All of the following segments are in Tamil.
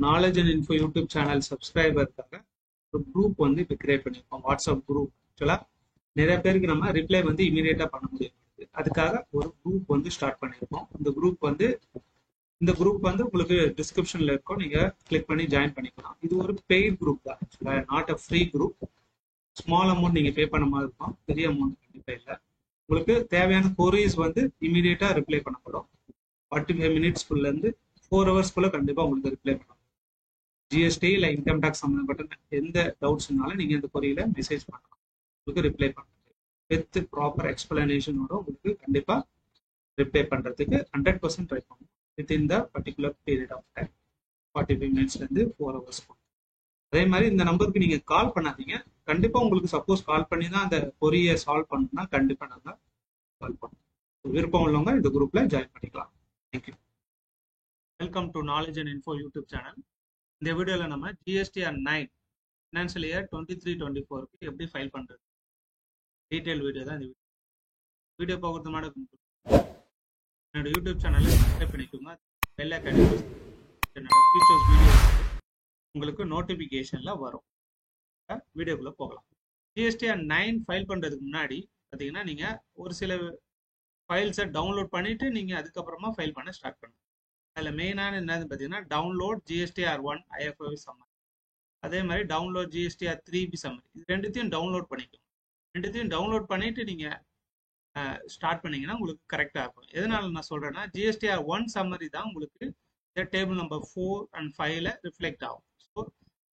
Knowledge and info YouTube channel சப்ஸ்கிரைபருக்காக ஒரு குரூப் வந்து இப்போ கிரியேட் பண்ணியிருக்கோம். WhatsApp group. ஆக்சுவலாக நிறைய பேருக்கு நம்ம ரிப்ளை வந்து இமீடியட்டாக பண்ண முடியாது. அதுக்காக ஒரு குரூப் வந்து ஸ்டார்ட் பண்ணியிருக்கோம். இந்த குரூப் வந்து உங்களுக்கு டிஸ்கிரிப்ஷனில் இருக்கும். நீங்கள் கிளிக் பண்ணி ஜாயின் பண்ணிக்கலாம். இது ஒரு பெய்ட் குரூப் தான், ஆக்சுவலாக not a free group. Small amount நீங்கள் பே பண்ண மாதிரி இருக்கும், பெரிய அமௌண்ட் கண்டிப்பாக இல்லை. உங்களுக்கு தேவையான கொரீஸ் வந்து இமீடியட்டாக ரிப்ளை பண்ணப்படும். 45 மினிட்ஸ்க்குள்ளேருந்து 4 ஹவர்ஸ்க்குள்ளே கண்டிப்பாக உங்களுக்கு ரிப்ளை பண்ணணும். ஜிஎஸ்டி இல்லை இன்கம் டேக்ஸ் சம்மந்தப்பட்ட எந்த டவுட்ஸ்னாலும் நீங்கள் இந்த கொரியில மெசேஜ் பண்ணலாம். உங்களுக்கு ரிப்ளை பண்ணுறது வித் ப்ராப்பர் எக்ஸ்பிளனேஷனோட உங்களுக்கு கண்டிப்பாக ரிப்ளை பண்ணுறதுக்கு 100% ட்ரை பண்ணுவோம் within the particular period of time. 45 மினிட்ஸ்லேருந்து 4 ஹவர்ஸ். அதே மாதிரி இந்த நம்பருக்கு நீங்கள் கால் பண்ணாதீங்க. கண்டிப்பாக உங்களுக்கு சப்போஸ் கால் பண்ணி தான் அந்த கொரியை சால்வ் பண்ணணும்னா கண்டிப்பாக நாங்கள் கால் பண்ணுவோம். விருப்பம் உள்ளவங்க இந்த குரூப்பில் ஜாயின் பண்ணிக்கலாம். Thank you. Welcome to knowledge and info YouTube channel. இந்த வீடியோவில் நம்ம GSTR 9 ஃபினான்ஷியல் இயர் 23-24க்கு எப்படி ஃபைல் பண்ணுறது டீட்டெயில் வீடியோ தான். இந்த வீடியோ பார்க்குறது மாதிரி என்னோட யூடியூப் சேனலை சப்ஸ்கிரைப் பண்ணிக்கோங்க. பெல் ஐகானை என்னோட ஃபியூச்சர்ஸ் வீடியோ உங்களுக்கு நோட்டிஃபிகேஷனில் வரும். வீடியோக்குள்ளே போகலாம். GSTR 9 ஃபைல் பண்ணுறதுக்கு முன்னாடி பார்த்தீங்கன்னா நீங்கள் ஒரு சில ஃபைல்ஸை டவுன்லோட் பண்ணிவிட்டு நீங்கள் அதுக்கப்புறமா ஃபைல் பண்ண ஸ்டார்ட் பண்ணுங்கள். அதில் மெயினான என்னது பார்த்தீங்கன்னா டவுன்லோட் GSTR 1 IFRS சம்மரி, அதே மாதிரி டவுன்லோட் GSTR 3B சம்மரி. இது ரெண்டுத்தையும் டவுன்லோட் பண்ணிக்கோங்க. ரெண்டுத்தையும் டவுன்லோட் பண்ணிட்டு நீங்கள் ஸ்டார்ட் பண்ணீங்கன்னா உங்களுக்கு கரெக்டாக இருக்கும். எதனால நான் சொல்கிறேன்னா GSTR 1 சம்மரி தான் உங்களுக்கு இந்த டேபிள் நம்பர் 4 and 5ல ரிஃப்ளெக்ட் ஆகும். ஸோ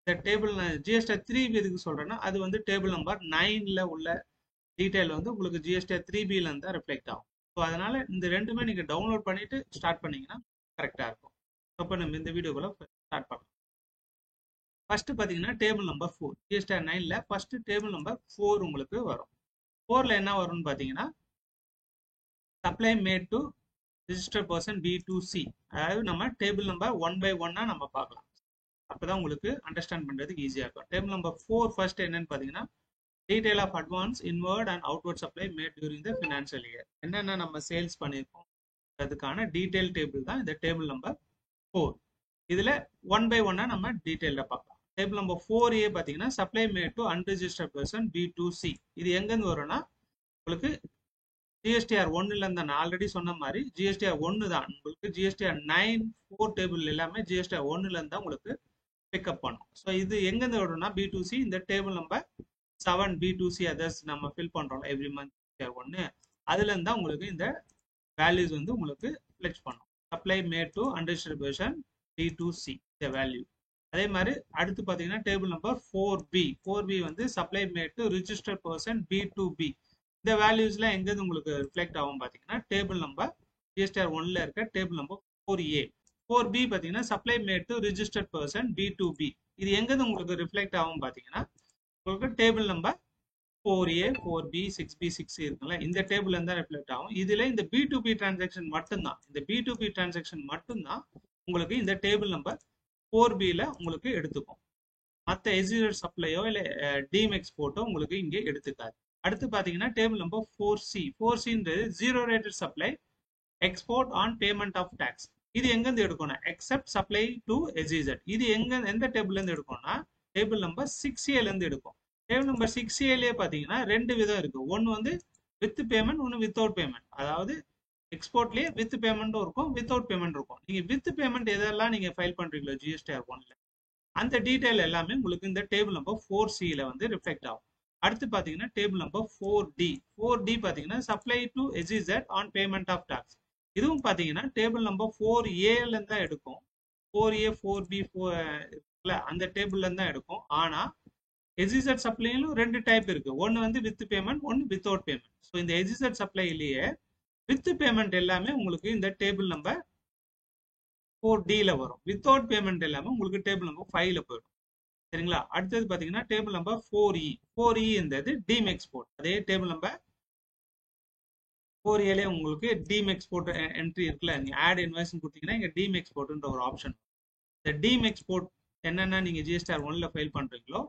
இந்த டேபிள் GSTR 3B எதுக்கு சொல்கிறேன்னா அது வந்து டேபிள் நம்பர் 9ல உள்ள டீட்டெயில் வந்து உங்களுக்கு GSTR 3Bல இருந்தால் ரிஃப்ளெக்ட் ஆகும். ஸோ அதனால இந்த ரெண்டுமே நீங்கள் டவுன்லோட் பண்ணிட்டு ஸ்டார்ட் பண்ணீங்கன்னா கரெக்டாக இருக்கும். அப்போ நம்ம இந்த வீடியோக்குள்ள ஸ்டார்ட் பண்ணலாம். ஃபர்ஸ்ட் பார்த்தீங்கன்னா டேபிள் நம்பர் 4 GSTR 9ல ஃபர்ஸ்ட் டேபிள் நம்பர் 4 உங்களுக்கு வரும். 4ல என்ன வரும்னு பார்த்தீங்கன்னா supply made to register person B2C. அதாவது நம்ம டேபிள் நம்பர் 1 by 1 நம்ம பார்க்கலாம். அப்போதான் உங்களுக்கு அண்டர்ஸ்டாண்ட் பண்ணுறதுக்கு ஈஸியாக இருக்கும். டேபிள் நம்பர் 4 ஃபர்ஸ்ட் என்னன்னு பார்த்தீங்கன்னா detail of advance inward and outward supply made during the financial year. என்னென்ன நம்ம சேல்ஸ் பண்ணியிருக்கோம் அதுக்கான டீடைல் டேபிள் தான் இந்த டேபிள் நம்பர் 4. இதுல 1 by 1 நம்ம டீடைல்ல பார்க்கலாம். டேபிள் நம்பர் 4A பார்த்தீங்கன்னா supply made to unregistered person B2C. இது எங்கேருந்து வரும்னா உங்களுக்கு GSTR 1ல இருந்து நான் ஆல்ரெடி சொன்ன மாதிரி GSTR 1 தான் உங்களுக்கு GSTR 9 4 டேபிள் எல்லாமே GSTR 1ல இருந்தா உங்களுக்கு பிக்கப் பண்ணும். ஸோ இது எங்கேருந்து வரும்னா B2C இந்த டேபிள் நம்பர் 7 B2C அதர்ஸ் நம்ம ஃபில் பண்றோம் எவ்ரி மந்த் GSTR 1 அதுல இருந்தா உங்களுக்கு இந்த வேல்யூஸ் வந்து உங்களுக்கு ஃபிளெக்ஸ் பண்ணும். Supply made to unregistered person B2C இந்த வேல்யூ. அதே மாதிரி அடுத்து பார்த்தீங்கன்னா டேபிள் நம்பர் 4B வந்து supply made to registered person B2B. இந்த வேல்யூஸ்லாம் எங்கேருந்து உங்களுக்கு ரிஃப்ளெக்ட் ஆகும் பார்த்தீங்கன்னா டேபிள் நம்பர் GSTR 1ல இருக்க டேபிள் நம்பர் 4A. 4B பார்த்தீங்கன்னா supply made to registered person B2B. இது எங்கேருந்து உங்களுக்கு ரிஃப்ளெக்ட் ஆகும் பார்த்தீங்கன்னா உங்களுக்கு table number 4A 4B 6B 6 இருக்குல்ல இந்த டேபிள் இருந்தால் ரிஃப்ளெக்ட் ஆகும். இதுல இந்த B2B டிரான்சாக்ஷன் மட்டும்தான், இந்த B2B டிரான்சாக்ஷன் மட்டும்தான் உங்களுக்கு இந்த டேபிள் நம்பர் 4Bல உங்களுக்கு எடுத்துக்கும். மற்ற எக்ஸிக்யூட் சப்ளையோ இல்லை டீம் எக்ஸ்போர்ட்டோ உங்களுக்கு இங்கே எடுத்துக்காது. அடுத்து பார்த்தீங்கன்னா டேபிள் நம்பர் 4Cன்றது zero rated supply export on payment of tax. இது எங்கேருந்து எடுக்கணும் எக்ஸப்ட் சப்ளை டு SEZ. இது எந்த டேபிள்ல இருந்து எடுக்கணும்னா டேபிள் நம்பர் 6Aல இருந்து எடுக்கும். டேபிள் நம்பர் 6Aலே பார்த்தீங்கன்னா ரெண்டு விதம் இருக்கு. ஒன்று வந்து வித் பேமெண்ட், ஒன்று வித்தவுட் பேமெண்ட். அதாவது எக்ஸ்போர்ட்லேயே வித் பேமெண்ட்டும் இருக்கும், வித்தவுட் பேமெண்ட் இருக்கும். நீங்க வித் பேமெண்ட் எதெல்லாம் நீங்க ஃபைல் பண்றீங்களோ GSTR 1ல அந்த டீடைல் எல்லாமே உங்களுக்கு இந்த டேபிள் நம்பர் 4Cல வந்து ரிஃப்ளெக்ட் ஆகும். அடுத்து பார்த்தீங்கன்னா டேபிள் நம்பர் 4D பார்த்தீங்கன்னா supply to SEZ on payment of tax. இதுவும் பார்த்தீங்கன்னா டேபிள் நம்பர் 4Aல இருந்து தான் எடுக்கும். 4A 4B 4 அந்த டேபிள்ல இருந்து தான் எடுக்கும். ஆனா SEZ சப்ளைலும் ரெண்டு டைப் இருக்கு. ஒன்னு வந்து வித் பேமெண்ட், ஒன்னு வித்தவுட் பேமெண்ட். ஸோ இந்த SEZ சப்ளைலேயே வித் பேமெண்ட் எல்லாமே உங்களுக்கு இந்த டேபிள் நம்பர் 4Dல வரும். வித்தவுட் பேமெண்ட் எல்லாமே உங்களுக்கு டேபிள் நம்பர் 5ல போயிடும். சரிங்களா? அடுத்தது பாத்தீங்கன்னா டேபிள் நம்பர் 4E என்றது டீம் எக்ஸ்போர்ட். அதே டேபிள் நம்பர் 4Aலே உங்களுக்கு டீம் எக்ஸ்போர்ட் என்ட்ரி இருக்குல்ல, நீங்க ஆட் இன்வாய்ஸ் கொடுத்தீங்கன்னா இங்க டீம் எக்ஸ்போர்ட்ன்ற ஒரு ஆப்ஷன். இந்த டீம் எக்ஸ்போர்ட் என்னென்ன நீங்க GSTR 1ல ஃபைல் பண்றீங்களோ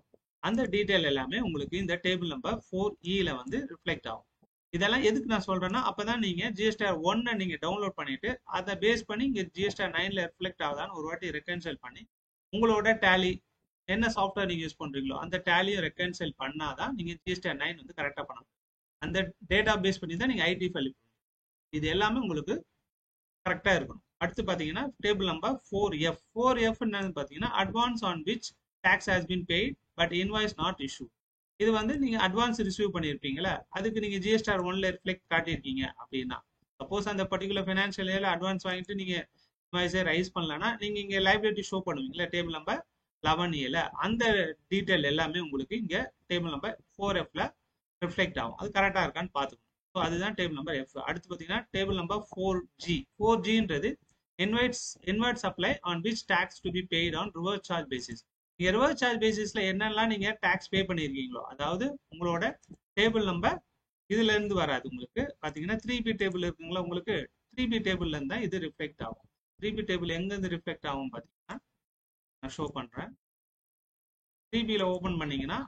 அந்த டீடைல் எல்லாமே உங்களுக்கு இந்த டேபிள் நம்பர் 4Eல வந்து ரிஃப்ளெக்ட் ஆகும். இதெல்லாம் எதுக்கு நான் சொல்றேன்னா அப்பதான் நீங்க GSTR 1 நீங்க டவுன்லோட் பண்ணிட்டு அதை பேஸ் பண்ணி இங்க GSTR 9ல ரிஃப்ளெக்ட் ஆகுதான்னு ஒரு வாட்டி ரெக்கன்சைல் பண்ணி உங்களோட டேலி என்ன சாஃப்ட்வேர் நீங்க யூஸ் பண்றீங்களோ அந்த டேலியை ரெக்கன்சைல் பண்ணாதான் நீங்க ஜிஎஸ்டி 9 வந்து கரெக்டா பண்ண முடியும். அந்த டேட்டா பேஸ் பண்ணி தான் நீங்க ஐடி ஃபைல் பண்ணுவீங்க. இது எல்லாமே உங்களுக்கு கரெக்டா இருக்கணும். அடுத்து பாத்தீங்கன்னா டேபிள் நம்பர் 4F. 4F என்னன்னு பாத்தீங்கன்னா advance on which tax has been paid but invoice not issue. இது வந்து நீங்க அட்வான்ஸ் ரிசீவ் பண்ணிருப்பீங்களா, அதுக்கு நீங்க ஜிஎஸ்டிஆர் 1ல ரிஃப்ளெக்ட் காட்டியிருக்கீங்க அப்படின்னா, சப்போஸ் அந்த பர்டிகுலர் ஃபைனான்சியல் இயர்ல அட்வான்ஸ் வாங்கிட்டு நீங்க இன்வாய்ஸை ரைஸ் பண்ணலன்னா நீங்க இங்க லைபிலிட்டி ஷோ பண்ணுவீங்களா டேபிள் நம்பர் 11A, அந்த டீடைல் எல்லாமே உங்களுக்கு இங்க டேபிள் நம்பர் 4Fல ரிஃப்ளெக்ட் ஆகும். அது கரெக்டா இருக்கான்னு பாத்துக்கணும். ஸோ அதுதான் டேபிள் நம்பர் F. அடுத்து பார்த்தீங்கன்னா டேபிள் நம்பர் 4G. 4Gன்றது inward supply on which tax to be paid on reverse charge basis. நீங்க ரிவர்ஸ் சார்ஜ் பேசிஸ்ல என்னெல்லாம் நீங்க டாக்ஸ் பே பண்ணிருக்கீங்களோ, அதாவது உங்களோட டேபிள் நம்பர் இதுல இருந்து வராது. உங்களுக்கு பாத்தீங்கன்னா 3B டேபிள் இருக்குங்களா, உங்களுக்கு 3B டேபிள்ல இருந்தா இது ரிஃப்ளெக்ட் ஆகும். 3B டேபிள் எங்க இருந்து ரிஃப்ளெக்ட் ஆகும் பாத்தீங்கன்னா நான் ஷோ பண்றேன். 3Bல ஓபன் பண்ணீங்கன்னா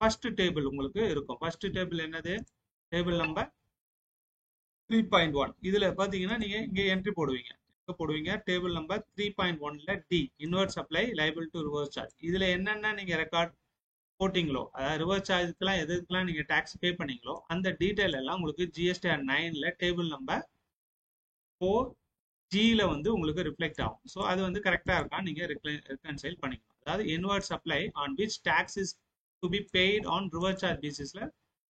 ஃபர்ஸ்ட் டேபிள் உங்களுக்கு இருக்கும். ஃபர்ஸ்ட் டேபிள் என்னது, டேபிள் நம்பர் 3.1. இதுல பாத்தீங்கன்னா நீங்க இங்க என்ட்ரி போடுவீங்க. டேபிள் நம்பர் 3.1ல D inward supply liable to reverse charge. இதுல என்னென்ன நீங்க ரெக்கார்ட் போட்டிங்களோ, அதாவது ரிவர்ஸ் சார்ஜுக்கெல்லாம் எதுக்கெல்லாம் நீங்க டாக்ஸ் பே பண்ணீங்களோ அந்த டீடைல் எல்லாம் உங்களுக்கு ஜிஎஸ்டிஆர் 9ல டேபிள் நம்பர் 4Gல வந்து உங்களுக்கு ரிஃப்ளெக்ட் ஆகும். ஸோ அது வந்து கரெக்டா இருக்கா நீங்க ரெக்கன்சைல் பண்ணிக்கணும். அதாவது inward supply on which tax is to be paid on reverse charge பேசிஸ்ல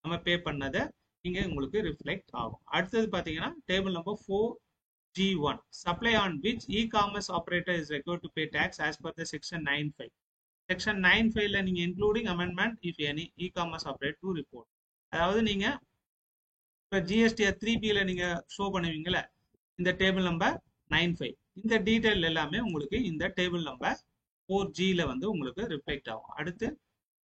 நம்ம பே பண்ணதை இங்க உங்களுக்கு ரிஃப்ளெக்ட் ஆகும். அடுத்தது பாத்தீங்கன்னா table number 4G1. Supply on which e-commerce operator is required to pay tax as per the section 9(5). Section 9(5ல நீங்க including amendment if any e-commerce operator to report. அதாவது நீங்க இப்போ ஜிஎஸ்டிஆர் 3Bல நீங்க ஷோ பண்ணுவீங்கல்ல இந்த டேபிள் நம்பர் 9(5), இந்த டீடைல் எல்லாமே உங்களுக்கு இந்த டேபிள் நம்பர் 4Gல வந்து உங்களுக்கு ரிஃப்ளெக்ட் ஆகும். அடுத்து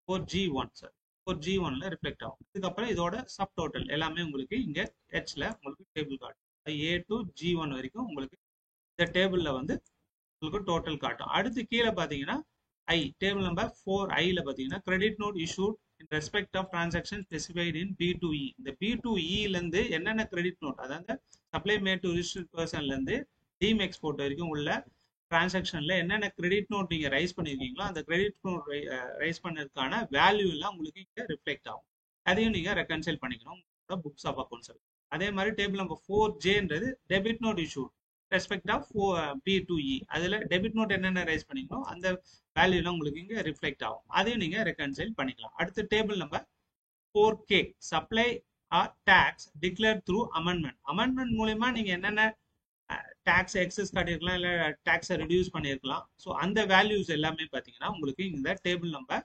4G1 சார், 4G1ல ரிஃப்ளெக்ட் ஆகும். இதுக்கப்புறம் இதோட சப் டோட்டல் எல்லாமே உங்களுக்கு இங்க ஹெச்ல உங்களுக்கு டேபிள் காட்டும். A to G1 வரைக்கும் உங்களுக்கு இந்த டேபிள்ல வந்து உங்களுக்கு டோட்டல் காட்டும். அடுத்து கீழே பாத்தீங்கன்னா ஐ டேபிள் நம்பர் 4Iல பாத்தீங்கன்னா credit note issued in respect of transaction specified in B2E. இந்த B2Eல இருந்து என்னென்ன கிரெடிட் நோட், அதாவது சப்ளை மேட் டு ரிஜிஸ்டர்ட் பர்சன்ல இருந்து டீம் எக்ஸ்போர்ட் வரைக்கும் உள்ள டிரான்சாக்ஷன்ல என்னென்ன கிரெடிட் நோட் நீங்க ரைஸ் பண்ணிருக்கீங்களோ அந்த கிரெடிட் நோட் ரைஸ் பண்ணதுக்கான வேல்யூ எல்லாம் உங்களுக்கு இங்க ரிஃப்ளெக்ட் ஆகும். அதையும் நீங்க ரெக்கன்சைல் பண்ணிக்கணும் புக்ஸ் ஆஃப் அக்கௌண்ட்ஸ். அதே மாதிரி டேபிள் நம்பர் 4Jன்றது debit note issue respect of B2E. அதுல டெபிட் நோட் என்னென்ன ரைஸ் பண்ணீங்களோ அந்த வேல்யூ எல்லாம் உங்களுக்கு இங்க ரிஃப்ளெக்ட் ஆகும். அதையும் நீங்க ரெக்கன்சைல் பண்ணிக்கலாம். அடுத்து table number 4K. Supply or tax declare through amendment. Amendment மூலமா நீங்க என்னென்ன டாக்ஸ் எக்ஸஸ் காட்டியிருக்கலாம், இல்லை டாக்ஸை ரிடியூஸ் பண்ணியிருக்கலாம். ஸோ அந்த வேல்யூஸ் எல்லாமே பார்த்தீங்கன்னா உங்களுக்கு இந்த டேபிள் நம்பர்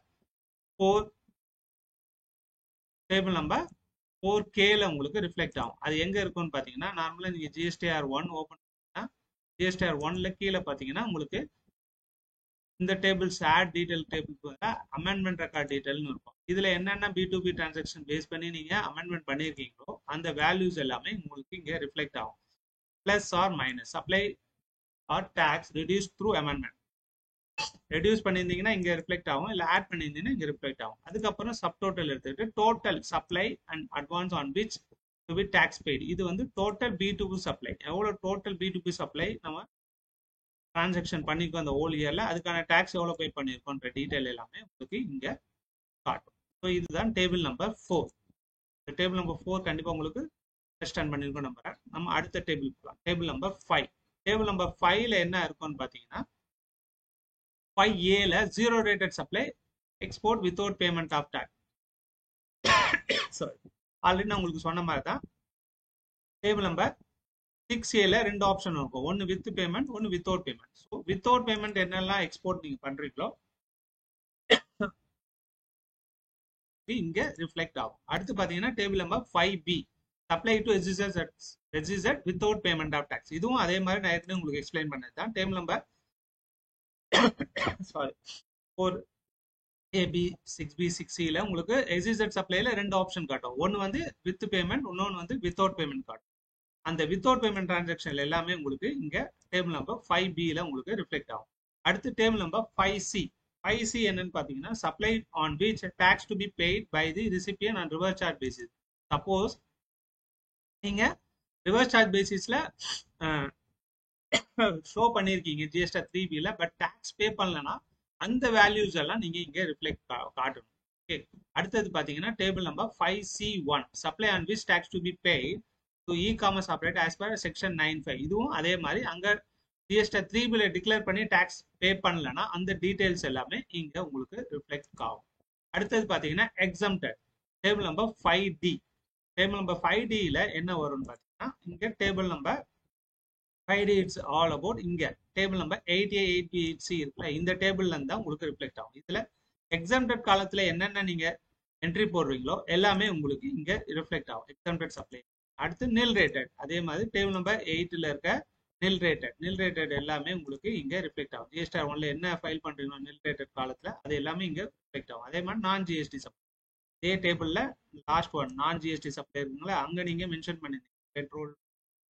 4Kல உங்களுக்கு ரிஃப்ளெக்ட் ஆகும். அது எங்க இருக்கும்னு பார்த்தீங்கன்னா நார்மலாக நீங்க ஜிஎஸ்டிஆர் 1 ஓப்பன் பண்ணீங்கன்னா ஜிஎஸ்டிஆர் 1ல கீழே பார்த்தீங்கன்னா உங்களுக்கு இந்த tables add detail table amendment record டீடைல்னு இருக்கும். இதுல என்னென்ன B2B டிரான்சாக்ஷன் பேஸ் பண்ணி நீங்க அமெண்ட்மெண்ட் பண்ணியிருக்கீங்களோ அந்த வேல்யூஸ் எல்லாமே உங்களுக்கு இங்க ரிஃப்ளெக்ட் ஆகும். Plus or minus, supply or tax reduced through amendment. Reduce பண்ணியிருந்தீங்கன்னா இங்க ரிஃப்ளெக்ட் ஆகும், இல்லை ஆட் பண்ணியிருந்தீங்கன்னா இங்க ரிஃப்ளெக்ட் ஆகும். அதுக்கப்புறம் சப் டோட்டல் எடுத்துக்கிட்டு total supply and advance on which to be tax paid. இது வந்து டோட்டல் B2B சப்ளை, எவ்வளோ டோட்டல் B2B சப்ளை நம்ம டிரான்சாக்ஷன் பண்ணிருக்கோம் அந்த ஹோல் இயர்ல, அதுக்கான டாக்ஸ் எவ்வளோ பே பண்ணியிருக்கோன்ற டீடைல் எல்லாமே உங்களுக்கு இங்க காட்டும். ஸோ இதுதான் டேபிள் நம்பர் 4. இந்த டேபிள் நம்பர் 4 கண்டிப்பா உங்களுக்கு அண்டர்ஸ்டாண்ட் பண்ணிருக்கோம் நம்புறேன். நம்ம அடுத்த டேபிள் போகலாம். Table number 5. டேபிள் நம்பர் 5ல என்ன இருக்கும்னு பாத்தீங்கன்னா 5Aல zero rated supply export without payment of tax. Sorry, already நான் உங்களுக்கு சொன்ன மாதிரி தான் டேபிள் நம்பர் 6Aல ரெண்டு ஆப்ஷன் இருக்கும், ஒன்னு வித் பேமெண்ட், ஒன்னு without payment. So without payment என்னெல்லாம் எக்ஸ்போர்ட் நீங்க பண்றீங்களோ இங்க ரிஃப்ளெக்ட் ஆகும். அடுத்து பாத்தீங்கன்னா table number 5B supply to SEZ without payment of tax. இதுவும் அதே மாதிரி நான் ஏற்கனவே உங்களுக்கு எக்ஸ்பிளைன் பண்ணது தான். டேபிள் நம்பர் 4AB 6B 6Cல உங்களுக்கு SEZ சப்ளைல ரெண்டு ஆப்ஷன் காட்டும், ஒன்னு வந்து வித் பேமெண்ட், இன்னொன்னு வந்து வித்தவுட் பேமெண்ட் காட்டும். அந்த வித்தவுட் பேமெண்ட் டிரான்சாக்ஷன் எல்லாமே உங்களுக்கு இங்க டேபிள் நம்பர் 5Bல உங்களுக்கு ரிஃப்ளெக்ட் ஆகும். அடுத்து டேபிள் நம்பர் 5C. 5C என்னன்னு பாத்தீங்கன்னா supply on which tax to be paid by the recipient on reverse charge basis. Suppose நீங்க ரிவர்ஸ் சார்ஜ் பேசிஸ்ல ஷோ பண்ணியிருக்கீங்க ஜிஎஸ்டி 3பில, பட் டேக்ஸ் பே பண்ணலன்னா அந்த வேல்யூஸ் எல்லாம் நீங்க இங்க ரிஃப்ளெக்ட் காட்டணும். ஓகே, அடுத்தது பாத்தீங்கன்னா table number 5C1 supply on which takes to be paid to e-commerce operate as per section 9(5). இதுவும் அதே மாதிரி அங்க ஜிஎஸ்டி 3பில டிக்ளேர் பண்ணி டேக்ஸ் பே பண்ணலன்னா அந்த டீடைல்ஸ் எல்லாமே இங்க உங்களுக்கு ரிஃப்ளெக்ட் ஆகும். அடுத்தது பாத்தீங்கன்னா exempted table number 5D. Table number 5Dல என்ன வரும்னு பாத்தீங்கன்னா இங்க table number 5D it's all about இங்க table number 8A 8B 8C இருக்குல்ல, இந்த டேபிள்ல இருந்தா உங்களுக்கு ரிஃப்ளெக்ட் ஆகும். இதுல எக்ஸம்டட் காலத்துல என்னென்ன நீங்க என்ட்ரி போடுறீங்களோ எல்லாமே உங்களுக்கு இங்க ரிஃப்ளெக்ட் ஆகும் எக்ஸம்டட் சப்ளை. அடுத்து நில் ரேட்டட், அதே மாதிரி டேபிள் நம்பர் 8ல இருக்க நில் ரேட்டட் எல்லாமே உங்களுக்கு இங்க ரிஃப்ளெக்ட் ஆகும். ஜிஎஸ்டி 1ல என்ன ஃபைல் பண்றீங்களோ நில் ரேட்டட் காலத்துல அது எல்லாமே இங்க ரிஃப்ளெக்ட் ஆகும். அதே மாதிரி நான் ஜிஎஸ்டி சப்ளை இதே டேபிள்ல லாஸ்ட் ஒன் நான் ஜிஎஸ்டி சப்ளை இருக்குங்களா, அங்க நீங்க மென்ஷன் பண்ணிருந்தீங்க பெட்ரோல்,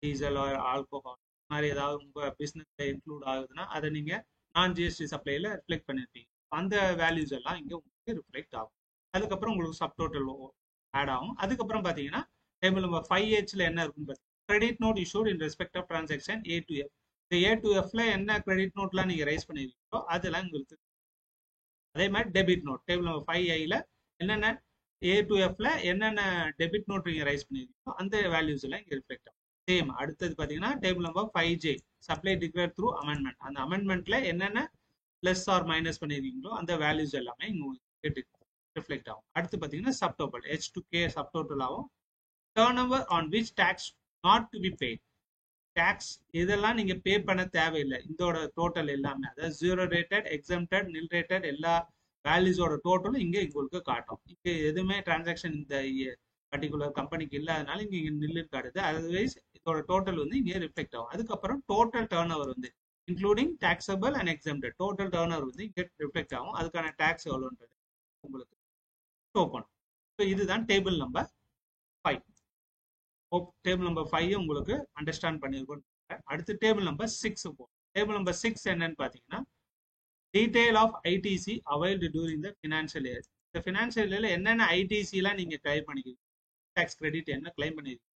டீசல், ஆல்கோஹால் மாதிரி ஏதாவது உங்க பிசினஸ்ல இன்க்ளூட் ஆகுதுன்னா அதை நீங்க நான் ஜிஎஸ்டி சப்ளைல ரிஃப்ளெக்ட் பண்ணிருப்பீங்க. அந்த வேல்யூஸ் எல்லாம் இங்க உங்களுக்கு ரிஃப்ளெக்ட் ஆகும். அதுக்கப்புறம் உங்களுக்கு சப் டோட்டல் ஆட் ஆகும். அதுக்கப்புறம் பாத்தீங்கன்னா டேபிள் நம்பர் 5Hல என்ன இருக்குன்னு பாத்தீங்கன்னா credit note issued in respect of transaction A to F. இந்த A to Fல என்ன கிரெடிட் நோட்லாம் நீங்க ரைஸ் பண்ணிருக்கீங்களோ அதெல்லாம் உங்களுக்கு. அதே மாதிரி debit note table number 5I என்னென்ன A to Fல என்னென்ன டெபிட் நோட் நீங்க ரைஸ் பண்ணிருக்கீங்களோ அந்த வேல்யூஸ் எல்லாம் இங்க ரிஃப்ளெக்ட் ஆகும். சேம் அடுத்தது பாத்தீங்கன்னா table number 5J supply declare through amendment. அந்த அமெண்ட்மெண்ட்ல என்னென்ன பிளஸ் ஆர் மைனஸ் பண்ணிருக்கீங்களோ அந்த வேல்யூஸ் எல்லாமே இங்க உங்களுக்கு ரிஃப்ளெக்ட் ஆகும். அடுத்து பாத்தீங்கன்னா subtotal H to K subtotal ஆகும். Turnover on which tax not to be paid. Tax இதெல்லாம் நீங்க பே பண்ண தேவையில்லை. இதோட டோட்டல் எல்லாமே அதாவது zero rated, exempted, nil rated எல்லா வேல்யூஸோட டோட்டலும் இங்க உங்களுக்கு காட்டும். இங்க எதுவுமே டிரான்சாக்ஷன் இந்த பர்டிகுலர் கம்பெனிக்கு இல்லாதனால இங்க நில்லு காட்டுது. அதர்வைஸ் இதோட டோட்டல் வந்து இங்க ரிஃப்ளெக்ட் ஆகும். அதுக்கப்புறம் டோட்டல் டர்ன் ஓவர் வந்து including taxable and exempted total turn over வந்து இங்க ரிஃப்ளெக்ட் ஆகும். அதுக்கான டாக்ஸ் எவ்வளோன்றது உங்களுக்கு ஷோ பண்ணும். ஸோ இதுதான் டேபிள் நம்பர் 5. டேபிள் நம்பர் 5 உங்களுக்கு அண்டர்ஸ்டாண்ட் பண்ணிருக்கோம். அடுத்து டேபிள் நம்பர் 6 போகும். டேபிள் நம்பர் 6 என்னன்னு பாத்தீங்கன்னா detail of ITC availed during the financial year. இந்த ஃபினான்ஷியல் இயர்ல என்னென்ன ஐடிசி எல்லாம் நீங்க கிளைம் பண்ணிக்கிறீங்க, டாக்ஸ் கிரெடிட் என்ன கிளைம் பண்ணிருக்கீங்க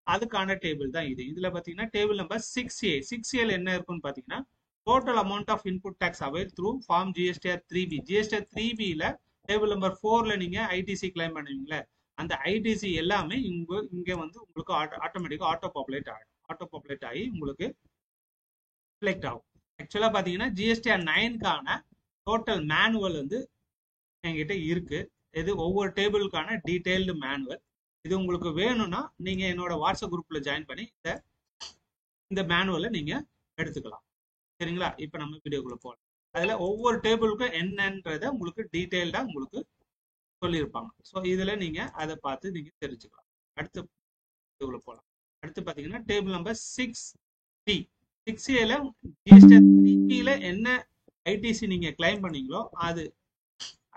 அதுக்கான டேபிள் தான் இது. இதுல பாத்தீங்கன்னா டேபிள் நம்பர் 6A. 6Aல என்ன இருக்குன்னு பாத்தீங்கன்னா total amount of input tax avail through form GSTR 3B. GSTR 3Bல டேபிள் நம்பர் 4ல நீங்க ஐடிசி கிளைம் பண்ணுவீங்களே அந்த ஐடிசி எல்லாமே இங்க வந்து உங்களுக்கு ஆட்டோமேட்டிக்கா ஆட்டோ பாப்புலேட் ஆகி உங்களுக்கு ரிஃப்ளெக்ட் ஆகும். ஆக்சுவலா பாத்தீங்கன்னா ஜிஎஸ்டிஆர் 9க்கான டோட்டல் மேனுவல் வந்து என்கிட்ட இருக்கு. இது ஒவ்வொரு டேபிளுக்கான டீடைல்டு மேனுவல். இது உங்களுக்கு வேணும்னா நீங்க என்னோட வாட்ஸ்அப் குரூப்ல ஜாயின் பண்ணி இந்த மேனுவலை நீங்க எடுத்துக்கலாம். சரிங்களா? இப்ப நம்ம வீடியோக்குள்ள போகலாம். அதுல ஒவ்வொரு டேபிளுக்கும் என்னன்றத உங்களுக்கு டீடைல்டா உங்களுக்கு சொல்லியிருப்பாங்க. ஸோ இதுல நீங்க அதை பார்த்து நீங்க தெரிஞ்சுக்கலாம். அடுத்து இதுக்குள்ள போகலாம். அடுத்து பாத்தீங்கன்னா டேபிள் நம்பர் 6D. 6Aல ஜிஎஸ்டி 3Bல என்ன ஐடிசி நீங்க கிளைம் பண்ணீங்களோ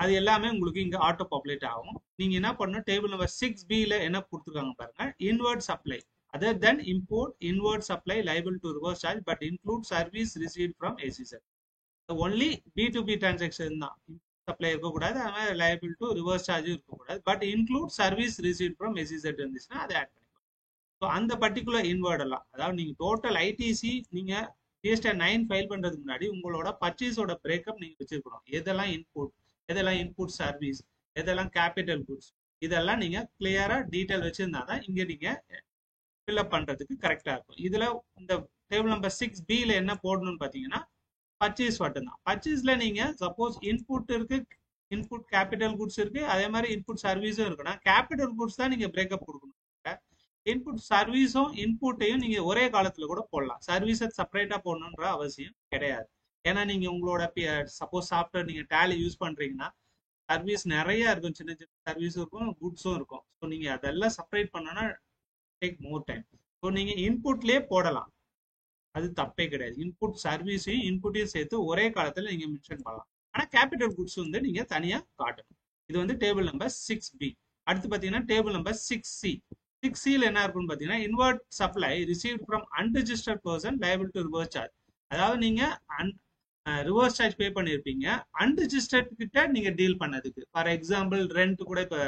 அது எல்லாமே உங்களுக்கு இங்க ஆட்டோ பாப்புலேட் ஆகும். நீங்க என்ன பண்ணணும், டேபிள் நம்பர் 6Bல என்ன கொடுத்துருக்காங்க பாருங்க, inward supply other than import inward supply liable to reverse charge but include service received from ACZ. The only B2B transaction தான் சப்ளை இருக்கக்கூடாது, அதனால liable to reverse charge இருக்கக்கூடாது, but include service received from ACZ இருந்துச்சுன்னா அதை ஆட் பண்ணிக்கலாம். ஸோ அந்த பர்டிகுலர் இன்வர்ட் எல்லாம், அதாவது நீங்க டோட்டல் ஐடிசி நீங்க ஜிஎஸ்டி 9 ஃபைல் பண்றதுக்கு முன்னாடி உங்களோட பர்ச்சேஸோட பிரேக்கப் நீங்க வச்சிருக்கணும். எதெல்லாம் இன்புட், எதெல்லாம் இன்புட் சர்வீஸ், எதெல்லாம் கேபிட்டல் குட்ஸ், இதெல்லாம் நீங்க கிளியரா டீடைல் வச்சிருந்தா தான் இங்க நீங்க ஃபில்அப் பண்றதுக்கு கரெக்டா இருக்கும். இதுல இந்த டேபிள் நம்பர் 6Bல என்ன போடணும்னு பாத்தீங்கன்னா பர்ச்சேஸ் மட்டும் தான். பர்ச்சேஸ்ல நீங்க சப்போஸ் இன்புட் இருக்கு, இன்புட் கேபிட்டல் குட்ஸ் இருக்கு, அதே மாதிரி இன்புட் சர்வீஸும் இருக்குன்னா கேபிட்டல் குட்ஸ் தான் நீங்க பிரேக்கப் கொடுக்கணும். இன்புட் சர்வீஸும் இன்புட்டையும் நீங்க ஒரே காலத்துல கூட போடலாம். சர்வீஸை செப்பரேட்டா போடணுன்ற அவசியம் கிடையாது. ஏன்னா நீங்க உங்களோட சப்போஸ் சாஃப்ட்வேர் நீங்க டேலி யூஸ் பண்றீங்கன்னா சர்வீஸ் நிறைய இருக்கும், சின்ன சின்ன சர்வீஸும் இருக்கும், குட்ஸும் இருக்கும். ஸோ நீங்க அதெல்லாம் செப்பரேட் பண்ணனா டேக் மோர் டைம். ஸோ நீங்க இன்புட்லயே போடலாம், அது தப்பே கிடையாது. இன்புட் சர்வீஸையும் இன்புட்டையும் சேர்த்து ஒரே காலத்துல நீங்க மென்ஷன் பண்ணலாம். ஆனா கேபிட்டல் குட்ஸ் வந்து நீங்க தனியா காட்டணும். இது வந்து டேபிள் நம்பர் 6B. அடுத்து பாத்தீங்கன்னா டேபிள் நம்பர் 6C. 6Cல என்ன இருக்குன்னு பாத்தீங்கன்னா inward supply received from unregistered person liable to reverse charge. அதாவது நீங்க ரிவர்ஸ் சார்ஜ் பே பண்ணிருப்பீங்க அன்ரிஜிஸ்டர்ட் கிட்ட நீங்க டீல் பண்ணதுக்கு. ஃபார் எக்ஸாம்பிள் ரெண்ட் கூட இப்ப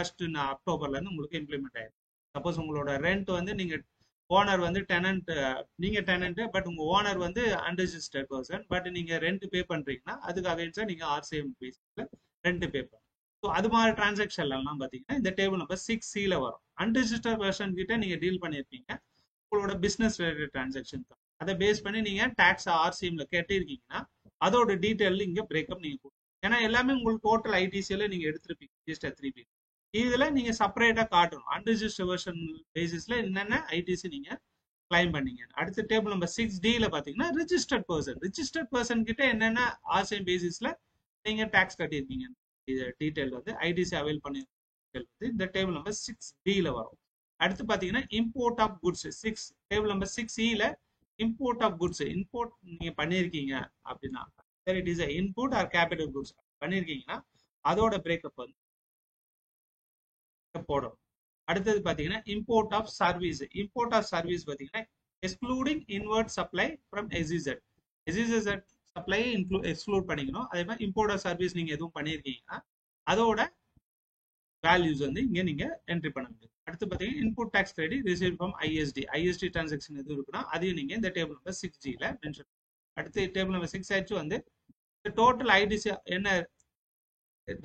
1 அக்டோபர்ல இருந்து உங்களுக்கு இம்ப்ளிமெண்ட் ஆயிருக்கு. சப்போஸ் உங்களோட ரெண்ட் வந்து நீங்க ஓனர் வந்து டெனன்ட், நீங்க டெனன்ட் பட் உங்க ஓனர் வந்து அன்ரெஜிஸ்டர்ட் பர்சன், பட் நீங்க ரெண்ட் பே பண்றீங்கன்னா அதுக்கு அகைன்ஸ்டா நீங்க ஆர்சிஎம் பேசிஸ்ல ரெண்ட் பே பண்ணணும். ஸோ அது மாதிரி டிரான்சாக்ஷன்லாம் பார்த்தீங்கன்னா இந்த டேபிள் நம்பர் 6C வரும். அன்ரெஜிஸ்டர்ட் பர்சன் கிட்ட நீங்க டீல் பண்ணியிருப்பீங்க, உங்களோட பிசினஸ் ரிலேட்டட் டிரான்சாக்ஷன் தான். அதை பேஸ் பண்ணி நீங்க டாக்ஸ் ஆர்சிஎம்ல கட்டியிருக்கீங்கன்னா அதோட டீட்டெயில் இங்க பிரேக்கப் நீங்க கொடுக்கணும். ஏன்னா எல்லாமே உங்களுக்கு டோட்டல் ஐடிசியில நீங்க எடுத்திருப்பீங்க ரிஜிஸ்டர் 3B. இதுல நீங்க செப்பரேட்டா காட்டணும் அன்ரிஜிஸ்டர் வெர்ஷன் பேசிஸ்ல என்னென்ன ஐடிசி நீங்க கிளைம் பண்ணீங்க. அடுத்த டேபிள் நம்பர் 6Dல பாத்தீங்கன்னா ரிஜிஸ்டர்ட் பர்சன் கிட்ட என்னென்ன ஆர்சிஎம் பேசிஸ்ல நீங்க டாக்ஸ் கட்டியிருக்கீங்க டீடைல் வந்து ஐடிசி அவைல் பண்ணி வந்து இந்த டேபிள் நம்பர் 6Dல வரும். அடுத்து பாத்தீங்கன்னா import of goods table number 6E import of goods import நீங்க பண்ணிருக்கீங்க அப்படின்னா it is input or capital goods பண்ணிருக்கீங்கன்னா அதோட பிரேக்கப் வந்து போடும். அடுத்தது பாத்தீங்கன்னா இம்போர்ட் ஆஃப் சர்வீஸ் பாத்தீங்கன்னா excluding inward supply from SEZ supply exclude பண்ணிக்கணும். அதே மாதிரி இம்போர்ட் ஆஃப் சர்வீஸ் நீங்க எதுவும் பண்ணிருக்கீங்கன்னா அதோட வேல்யூஸ் வந்து இங்க நீங்க என்ட்ரி பண்ண முடியும். அடுத்து பாத்தீங்கன்னா input tax credit receive from ISD transaction எதுவும் இருக்குன்னா அதையும் நீங்க இந்த டேபிள் நம்பர் 6Gல மென்ஷன். அடுத்து டேபிள் நம்பர் 6H வந்து டோட்டல் ஐடிசி என்ன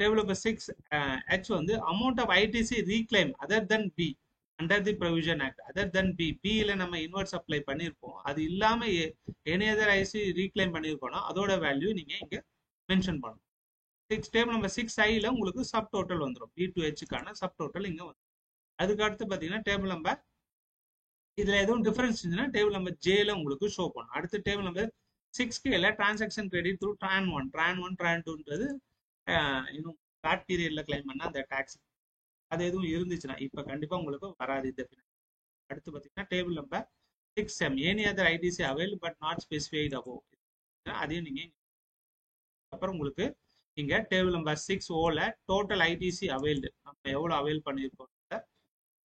டேபிள் நம்பர் 6H வந்து amount of ITC reclaim other than be under the provision act. Other than பில நம்ம இன்வெர்ட் சப்ளை பண்ணியிருப்போம், அது இல்லாம எனி அதர் ஐசி ரீக்ளைம் பண்ணியிருக்கோம்னா அதோட வேல்யூ நீங்க இங்க மென்ஷன் பண்ணணும். டேபிள் நம்பர் 6I உங்களுக்கு சப் டோட்டல் வந்துடும். B2Hக்கான சப் டோட்டல் இங்க வந்துடும். அதுக்கு அடுத்து பாத்தீங்கன்னா டேபிள் நம்பர் இதுல எதுவும் டிஃபரன்ஸ் இருந்துச்சுன்னா டேபிள் நம்பர் Jல உங்களுக்கு ஷோ பண்ணும். அடுத்து டேபிள் நம்பர் 6Kல transaction credit through tran 1 tran 2ன்றது இன்னும் ஷார்ட் பீரியட்ல கிளைம் பண்ண அந்த டாக்ஸ் அது எதுவும் இருந்துச்சுன்னா இப்ப கண்டிப்பா உங்களுக்கு வராது இந்த. அடுத்து பாத்தீங்கன்னா table number 6M any other ITC avail but not specified above, அதையும் நீங்க அப்புறம் உங்களுக்கு இங்க டேபிள் நம்பர் 6Oல டோட்டல் ஐடிசி அவைல்டு நம்ம எவ்வளவு அவைல் பண்ணியிருக்கோம்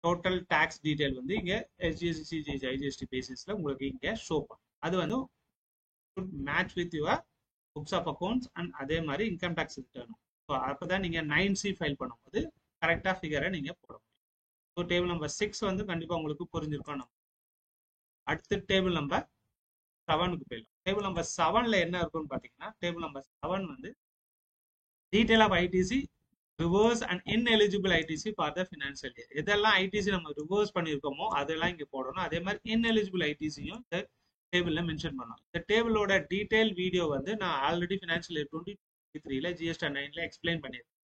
டோட்டல் டாக்ஸ் டீடைல் வந்து இங்க எஸ்ஜிஎஸ்டி ஐஜிஎஸ்டி பேசிஸ்ல உங்களுக்கு இங்க ஷோ பண்ணும். அது வந்து match with your books of accounts and அதே மாதிரி இன்கம் டாக்ஸ் ரிட்டர்னும். ஸோ அப்பதான் நீங்க 9C ஃபைல் பண்ணும்போது கரெக்டா ஃபிகரை நீங்க போட முடியும். ஸோ டேபிள் நம்பர் 6 வந்து கண்டிப்பா உங்களுக்கு புரிஞ்சிருக்கும். நம்ம அடுத்து டேபிள் நம்பர் 7க்கு போயிடலாம். டேபிள் நம்பர் 7ல என்ன இருக்குன்னு பாத்தீங்கன்னா டேபிள் நம்பர் 7 வந்து detail of ITC reverse and ineligible ITC for the financial year. எதெல்லாம் ஐடிசி நம்ம ரிவர்ஸ் பண்ணியிருக்கோமோ அதெல்லாம் இங்க போடணும். அதே மாதிரி இன்எலிஜிபிள் ஐடிசியும் இந்த டேபிள்ல மென்ஷன் பண்ணணும். இந்த டேபிளோட டீடைல் வீடியோ வந்து நான் ஆல்ரெடி ஃபினான்ஷியல் இயர் 2023ல GST 9ல எக்ஸ்பிளைன் பண்ணியிருக்கேன்.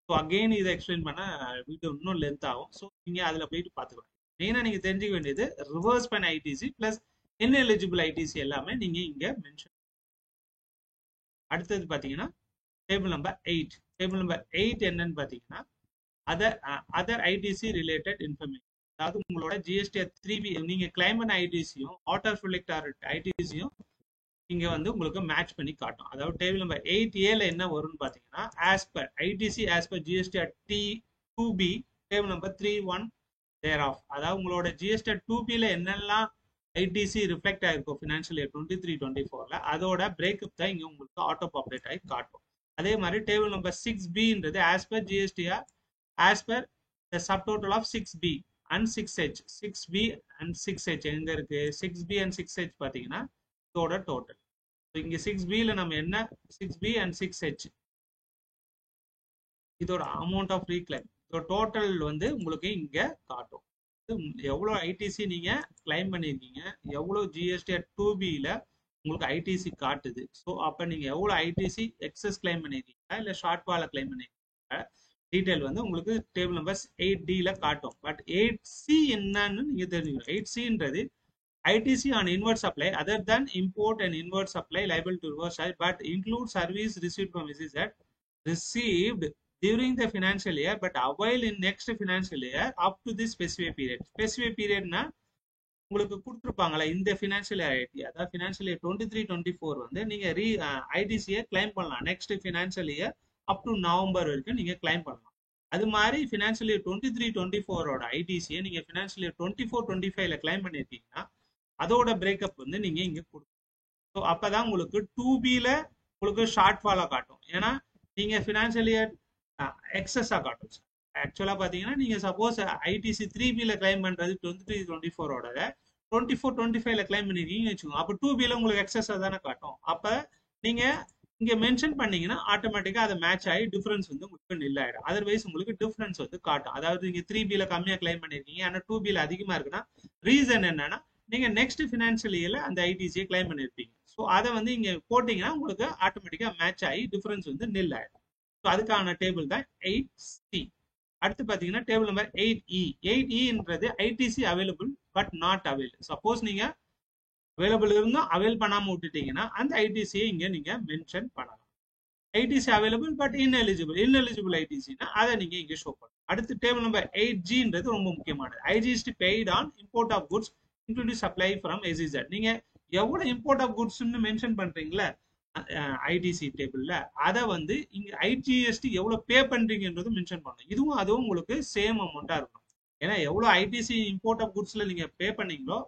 ஸோ அகெயின் இதை எக்ஸ்பிளைன் பண்ண வீடியோ இன்னும் லென்த் ஆகும். ஸோ நீங்க அதுல போயிட்டு பார்த்துக்கலாம். மெயினா நீங்க தெரிஞ்சுக்க வேண்டியது ரிவர்ஸ் பண்ண ஐடிசி பிளஸ் இன்எலிஜிபிள் ஐடிசி எல்லாமே நீங்க இங்க மென்ஷன். அடுத்தது பாத்தீங்கன்னா டேபிள் நம்பர் 8. டேபிள் நம்பர் 8 என்னன்னு பாத்தீங்கன்னா அதர் ஐடிசி ரிலேட்டட் இன்ஃபர்மேஷன். அதாவது உங்களோட GST 3B நீங்க கிளைம் பண்ண ஐடிசியும் ஆட்டோ ரிஃப்ளெக்ட் ஐடிசியும் இங்க வந்து உங்களுக்கு மேட்ச் பண்ணி காட்டும். அதாவது டேபிள் நம்பர் 8Aல என்ன வரும்னு பாத்தீங்கன்னா as per ITC as per GST 2B table number 31 thereof. அதாவது உங்களோட GST 2Bல என்னெல்லாம் ஐடிசி ரிஃப்ளெக்ட் ஆயிருக்கும் ஃபினான்ஷியல் இயர் 23-24ல அதோட பிரேக்கப் தான் இங்க உங்களுக்கு ஆட்டோ பாப்புலேட் ஆகி காட்டும். அதே மாதிரி டேபிள் நம்பர் 6Bன்றது as per GSTR as per the sub total of 6B and 6H. 6B and 6H எங்க இருக்கு? 6B அண்ட் 6H பாத்தீங்கன்னா இதோட டோட்டல். இங்க 6Bல நம்ம என்ன 6B அண்ட் 6H இதோட அமௌண்ட் ஆஃப் ரீக்ளைம் இதோட டோட்டல் வந்து உங்களுக்கு இங்க காட்டும். எவ்வளவு ஐடிசி நீங்க கிளைம் பண்ணிருக்கீங்க, எவ்வளவு GST 2Bல உங்களுக்கு ஐடிசி காட்டுது. ஸோ அப்ப நீங்க எவ்வளவு ஐடிசி எக்ஸஸ் கிளைம் பண்ணிருக்கீங்க இல்ல ஷார்ட் ஃபால கிளைம் பண்ணிருக்கீங்க டீடைல் வந்து உங்களுக்கு டேபிள் நம்பர் 8Dல காட்டும். பட் 8C என்னன்னு நீங்க தெரிஞ்சுக்கணும். 8Cன்றது ITC on inward supply other than import and inward supply liable to reverse charge but include service received from SEZ received during the financial year but avail in next financial year up to this specific period. Specific periodனா உங்களுக்கு கொடுத்துருப்பாங்களா இந்த ஃபினான்ஷியல் இயர் ஐடி, அதாவது ஃபினான்ஷியல் இயர் 23-24 வந்து நீங்க ஐடிசியை கிளைம் பண்ணலாம். Next financial year up to November வரைக்கும் நீங்க கிளைம் பண்ணலாம். அது மாதிரி ஃபினான்ஷியல் இயர் 23-24ஓட ஐடிசியை நீங்க ஃபினான்ஷியல் இயர் 24-25ல கிளைம் பண்ணிருக்கீங்கன்னா அதோட பிரேக்கப் வந்து நீங்க இங்க கொடுக்கணும். ஸோ அப்பதான் உங்களுக்கு 2Bல உங்களுக்கு ஷார்ட் ஃபாலா காட்டும். ஏன்னா நீங்க ஃபினான்ஷியல் இயர் எக்ஸஸா காட்டும். ஆக்சுவலா பாத்தீங்கன்னா நீங்க சப்போஸ் ஐடிசி 3Bல கிளைம் பண்றது 23-24ஓட 24-25ல கிளைம் பண்ணிருக்கீங்கன்னு வச்சுக்கோங்க. அப்போ 2Bல உங்களுக்கு எக்ஸஸ் தானே காட்டும். அப்ப நீங்க இங்க மென்ஷன் பண்ணீங்கன்னா ஆட்டோமேட்டிக்கா அதை மேட்ச் ஆகி டிஃபரன்ஸ் வந்து உங்களுக்கு நில் ஆயிடும். அதர்வைஸ் உங்களுக்கு டிஃபரன்ஸ் வந்து காட்டும். அதாவது நீங்க 3Bல கம்மியா கிளைம் பண்ணிருக்கீங்க, ஆனா 2Bல அதிகமா இருக்குன்னா ரீசன் என்னன்னா நீங்க நெக்ஸ்ட் ஃபினான்ஷியல் இயர்ல அந்த ஐடிசியை கிளைம் பண்ணிருப்பீங்க. ஸோ அதை வந்து இங்க போட்டீங்கன்னா உங்களுக்கு ஆட்டோமேட்டிக்கா மேட்ச் ஆகி டிஃபரன்ஸ் வந்து நில் ஆயிடும். ஸோ அதுக்கான டேபிள் தான் 8C. அடுத்து பாத்தீங்கன்னா டேபிள் நம்பர் 8E. 8Eன்றது ITC available but not avail. Suppose நீங்க அவைலபிள் இருந்தும் அவைல் பண்ணாம விட்டுட்டீங்கன்னா அந்த ஐடிசியை இங்க நீங்க மென்ஷன் பண்ணலாம். ஐடிசி அவைலபிள் பட் இன்எலிஜிபிள் ஐடிசினா அதை நீங்க இங்க ஷோ பண்ணலாம். அடுத்து டேபிள் நம்பர் 8Gன்றது ரொம்ப முக்கியமானது. IGST paid on import of goods including supply from SEZ. நீங்க எவ்வளவு இம்போர்ட் ஆஃப் குட்ஸ்ன்னு மென்ஷன் பண்றீங்களா ஐடிசி டேபிள்ல, அதை வந்து இங்க ஐஜிஎஸ்டி எவ்வளவு பே பண்றீங்கன்றது மென்ஷன் பண்ணணும். இதுவும் அதுவும் உங்களுக்கு சேம் அமௌண்டா இருக்கணும். ஏன்னா எவ்வளவு ஐடிசி இம்போர்ட் ஆஃப் குட்ஸ்ல நீங்க பே பண்ணீங்களோ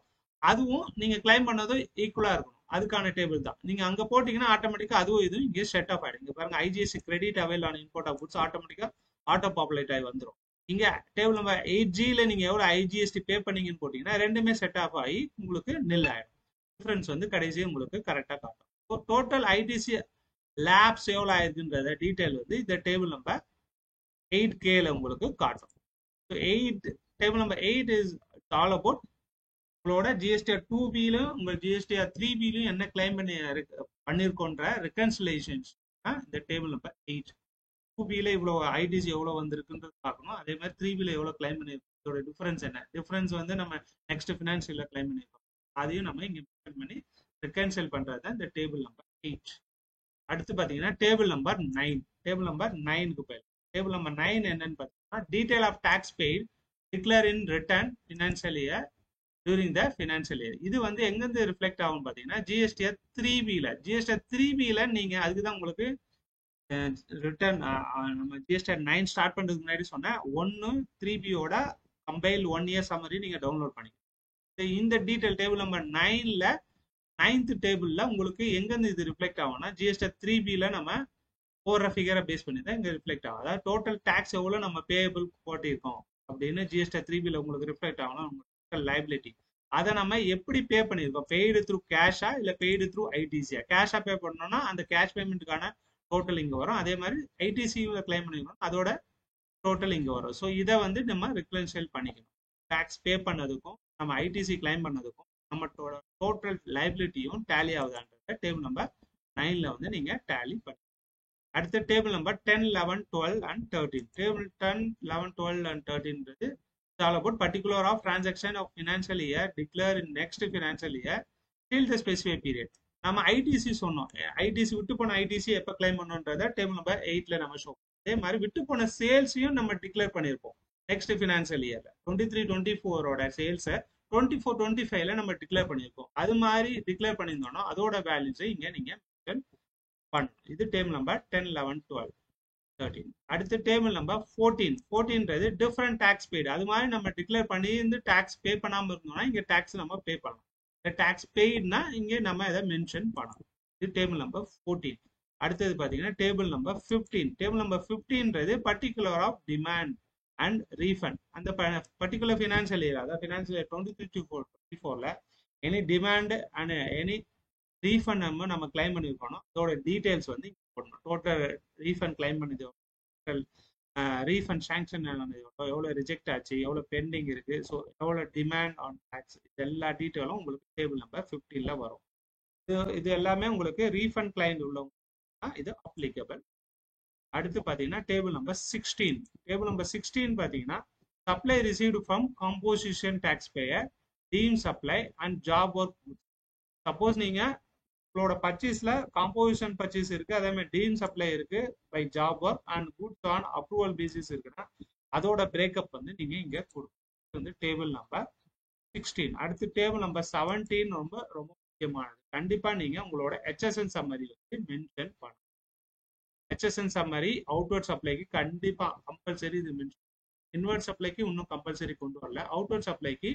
அதுவும் நீங்க கிளைம் பண்ணதும் ஈக்குவலா இருக்கணும். அதுக்கான டேபிள் தான். நீங்க அங்க போட்டீங்கன்னா ஆட்டோமேட்டிக்கா அதுவும் இதுவும் இங்கே செட் ஆஃப் ஆயிடும். இங்க பாருங்க IGST credit avail on import of goods ஆட்டோமேட்டிக்கா ஆட்டோ பாப்புலேட் ஆகி வந்துடும். இங்க டேபிள் நம்பர் 8Gல நீங்க எவ்வளவு ஐஜிஎஸ்டி பே பண்ணீங்கன்னு போட்டீங்கன்னா ரெண்டுமே செட் ஆஃப் ஆகி உங்களுக்கு நில் ஆயிடும். டிஃபரன்ஸ் வந்து கடைசியும் உங்களுக்கு கரெக்டா காட்டும். டோட்டல் ஐடிசி லேப்ஸ் எவ்வளவு ஆயிருக்குன்றத டீடைல் வந்து இந்த டேபிள் நம்பர் 8Kல உங்களுக்கு காட்டும். Table number 8 is all about உங்களோட ஜிஎஸ்டிஆர் 2Bலும் உங்க ஜிஎஸ்டிஆர் 3Bலும் என்ன கிளைம் பண்ணிருக்கோன்ற ரெகன்சிலேஷன்ஸ் இந்த டேபிள் நம்பர் 8. 2Bல இவ்வளவு ஐடிசி எவ்வளவு வந்திருக்குன்றது பார்க்கணும். அதே மாதிரி 3Bல எவ்வளவு கிளைம் பண்ணிருக்கோம், இதோட டிஃபரன்ஸ் என்ன, டிஃபரன்ஸ் வந்து நம்ம நெக்ஸ்ட் ஃபினான்ஷியல்ல கிளைம் பண்ணிருக்கோம், அதையும் நம்ம இங்க மென்ஷன் பண்ணி ரெகன்சைல் பண்றது தான் இந்த டேபிள் நம்பர் 8. அடுத்து பாத்தீங்கன்னா டேபிள் நம்பர் 9. டேபிள் நம்பர் 9க்கு போயிடலாம். டேபிள் நம்பர் 9 என்னன்னு பாத்தீங்கன்னா detail of tax paid declare in return financial year during the financial year. இது வந்து எங்கிருந்து ரிஃப்ளெக்ட் ஆகும் பாத்தீங்கன்னா ஜிஎஸ்டிஆர் 3Bல நீங்க அதுக்கு தான் உங்களுக்கு ரிட்டர்ன் நம்ம ஜிஎஸ்டிஆர் 9 ஸ்டார்ட் பண்றதுக்கு முன்னாடி சொன்ன 1-3Bயோட கம்பைல் 1 இயர் சம்மரி நீங்க டவுன்லோட் பண்ணிக்கலாம். இந்த டீடைல் டேபிள் நம்பர் 9ல 9th டேபிள்ல உங்களுக்கு எங்கிருந்து இது ரிஃப்ளெக்ட் ஆகும்னா ஜிஎஸ்டிஆர் 3Bல நம்ம போடுற ஃபிகரை பேஸ் பண்ணி தான் இங்க ரிஃப்ளெக்ட் ஆகும். அதாவது டோட்டல் டாக்ஸ் எவ்வளவு நம்ம பேயபிள் போட்டிருக்கோம் அப்படின்னு ஜிஎஸ்டிஆர் 3Bல உங்களுக்கு ரிஃப்ளெக்ட் ஆகணும். உங்களுக்கு லைபிலிட்டி அதை நம்ம எப்படி பே பண்ணிருக்கோம், பெய்டு த்ரூ கேஷா இல்ல பெய்டு த்ரூ ஐடிசியா. கேஷா பே பண்ணோம்னா அந்த கேஷ் பேமெண்ட்டுக்கான டோட்டல் இங்க வரும். அதே மாதிரி ஐடிசியில கிளைம் பண்ணிருக்கோம் அதோட டோட்டல் இங்க வரும். ஸோ இதை வந்து நம்ம ரெக்கன்சைல் பண்ணிக்கணும். டாக்ஸ் பே பண்ணதுக்கும் நம்ம ஐடிசி கிளைம் பண்ணதுக்கும் நம்ம டோட்டல் லைபிலிட்டியும் டேலி ஆகுதான்றத டேபிள் நம்பர் 9ல வந்து நீங்க டேலி பண்ணி. அடுத்த table number 10, 11, 12 and 13. Table 10, 11, 12 and 13 all about particular of transaction of financial year declare in next financial year till the specified period. நம்ம ஐடிசி சொன்னோம், ஐடிசி விட்டு போன ஐடிசி எப்ப கிளைம் பண்ணோன்றத டேபிள் நம்பர் 8ல நம்ம ஷோ. அதே மாதிரி விட்டு போன சேல்ஸையும் நம்ம டிக்ளேர் பண்ணிருப்போம் நெக்ஸ்ட் ஃபினான்ஷியல் இயர்ல 23-24ஓட சேல்ஸை 24-25ல நம்ம டிக்ளேர் பண்ணிருக்கோம். அது மாதிரி டிக்ளேர் பண்ணியிருந்தோம்னா அதோட வேல்யூஸை இங்க நீங்க மென்ஷன் பண்ணணும். இது டேபிள் நம்பர் 10, 11, 12, 13. அடுத்து டேபிள் நம்பர் 14ன்றது டிஃபரெண்ட் டாக்ஸ் பெய்டு. அது மாதிரி நம்ம டிக்ளேர் பண்ணி இருந்து டாக்ஸ் பே பண்ணாம இருந்தோம்னா இங்க டாக்ஸ் நம்ம பே பண்ணலாம். டாக்ஸ் பெய்டுனா இங்க நம்ம இதை மென்ஷன் பண்ணணும். இது டேபிள் நம்பர் 14. அடுத்தது பாத்தீங்கன்னா டேபிள் நம்பர் 15. டேபிள் நம்பர் 15ன்றது particular of demand and refund. அந்த பர்டிகுலர் ஃபினான்ஷியல் இயர் அதாவது ஃபினான்ஷியல் இயர் 23-24ல any demand and any refund நம்ம கிளைம் பண்ணிருக்கோம் அதோட டீடைல்ஸ் வந்து போடணும். டோட்டல் ரீஃபண்ட் கிளைம் பண்ணது, ரீஃபண்ட் சாங்ஷன் எவ்வளவு ரிஜெக்ட் ஆச்சு, எவ்வளவு பெண்டிங் இருக்கு, ஸோ எவ்வளவு டிமாண்ட் ஆன் டாக்ஸ், இது எல்லா டீட்டெயிலும் உங்களுக்கு டேபிள் நம்பர் 15ல வரும். இது எல்லாமே உங்களுக்கு ரீஃபண்ட் கிளைண்ட் உள்ளவங்க இது அப்ளிகபிள். அடுத்து பாத்தீங்கன்னா டேபிள் நம்பர் 16. டேபிள் நம்பர் 16 பாத்தீங்கன்னா supply received from composition taxpayer deemed supply and job work. Suppose நீங்க உங்களோட பர்ச்சேஸ்ல காம்போசிஷன் பர்ச்சேஸ் இருக்கு, அதே மாதிரி டீம் சப்ளை இருக்கு by job work and goods on approval basis இருக்குன்னா அதோட பிரேக்கப் வந்து நீங்க இங்க கொடுக்கணும். வந்து டேபிள் நம்பர் 16. அடுத்து டேபிள் நம்பர் 17 ரொம்ப ரொம்ப முக்கியமானது. கண்டிப்பா நீங்க உங்களோட HSN சம்மரி வந்து மென்ஷன் பண்ணணும். HSN சம்மரி அவுட்வர்ட் சப்ளைக்கு கண்டிப்பா கம்பல்சரி இது மென்ஷன். இன்வர்ட் சப்ளைக்கு இன்னும் கம்பல்சரி கொண்டு வரல. அவுட்வர்ட் சப்ளைக்கு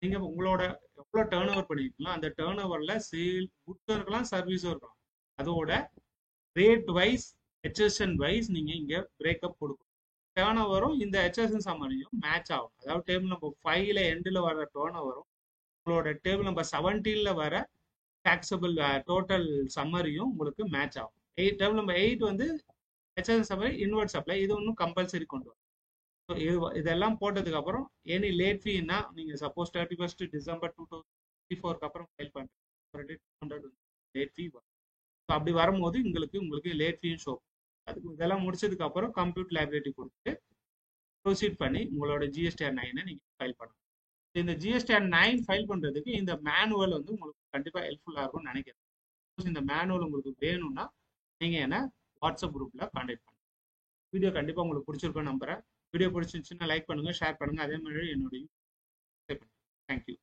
நீங்க உங்களோட எவ்வளவு டேர்ன் ஓவர் பண்ணிருக்கீங்களோ அந்த டேர்ன் ஓவர்ல சேல் குட்ஸும் இருக்கலாம் சர்வீஸும் இருக்கலாம், அதோட ரேட் வைஸ் HSN வைஸ் நீங்க இங்க பிரேக்கப் கொடுக்கணும். டேர்ன் ஓவரும் இந்த HSN சம்மரியும் மேட்ச் ஆகும். அதாவது டேபிள் நம்பர் 5ல எண்டில் வர்ற டேர்ன் ஓவரும் உங்களோட டேபிள் நம்பர் 17ல வர டாக்ஸபிள் டோட்டல் சம்மரியும் உங்களுக்கு மேட்ச் ஆகும். டேபிள் நம்பர் 8 வந்து ஹெச்எஸ் சம்மரி இன்வெர்ட் சப்ளை, இது ஒன்றும் கம்பல்சரி கொண்டு வரும். ஸோ இதெல்லாம் போட்டதுக்கு அப்புறம் எனி லேட் ஃபீனா நீங்கள் சப்போஸ் 31 டிசம்பர் 2024 அப்புறம் ஃபைல் பண்ணுறேன் 200 லேட் ஃபீ வரும். ஸோ அப்படி வரும்போது உங்களுக்கு லேட் ஃபீயும் ஷோ. அதுக்கு இதெல்லாம் முடிச்சதுக்கு அப்புறம் கம்ப்யூட்டர் லைப்ரரி கொடுத்து ப்ரொசீட் பண்ணி உங்களோட ஜிஎஸ்டிஆர் 9 நீங்கள் ஃபைல் பண்ணணும். இந்த ஜிஎஸ்டிஆர் 9 ஃபைல் பண்ணுறதுக்கு இந்த மேனுவல் வந்து உங்களுக்கு கண்டிப்பாக ஹெல்ப்ஃபுல்லாக இருக்கும்னு நினைக்கிறேன். இந்த மேனுவல் உங்களுக்கு வேணும்னா நீங்கள் என்ன வாட்ஸ்அப் குரூப்பில் கான்டாக்ட் பண்ணுங்க. வீடியோ கண்டிப்பாக உங்களுக்கு பிடிச்சிருக்கும்னு நம்புறேன். வீடியோ பிடிச்சிருந்துச்சுன்னா லைக் பண்ணுங்கள், ஷேர் பண்ணுங்கள். அதே மாதிரி என்னுடைய தேங்க்யூ.